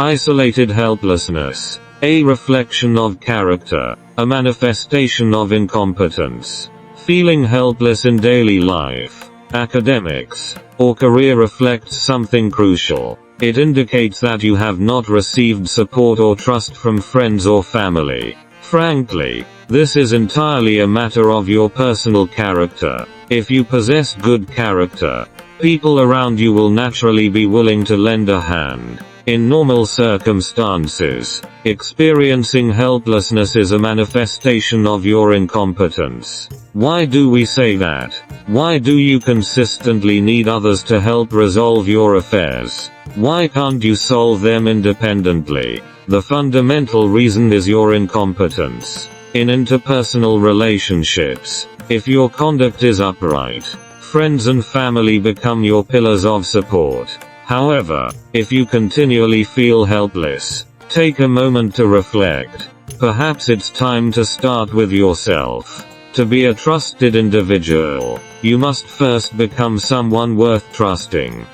Isolated helplessness. A reflection of character. A manifestation of incompetence. Feeling helpless in daily life, academics, or career reflects something crucial. It indicates that you have not received support or trust from friends or family. Frankly, this is entirely a matter of your personal character. If you possess good character, people around you will naturally be willing to lend a hand. In normal circumstances, experiencing helplessness is a manifestation of your incompetence. Why do we say that? Why do you consistently need others to help resolve your affairs? Why can't you solve them independently? The fundamental reason is your incompetence. In interpersonal relationships, if your conduct is upright, friends and family become your pillars of support. However, if you continually feel helpless, take a moment to reflect. Perhaps it's time to start with yourself. To be a trusted individual, you must first become someone worth trusting.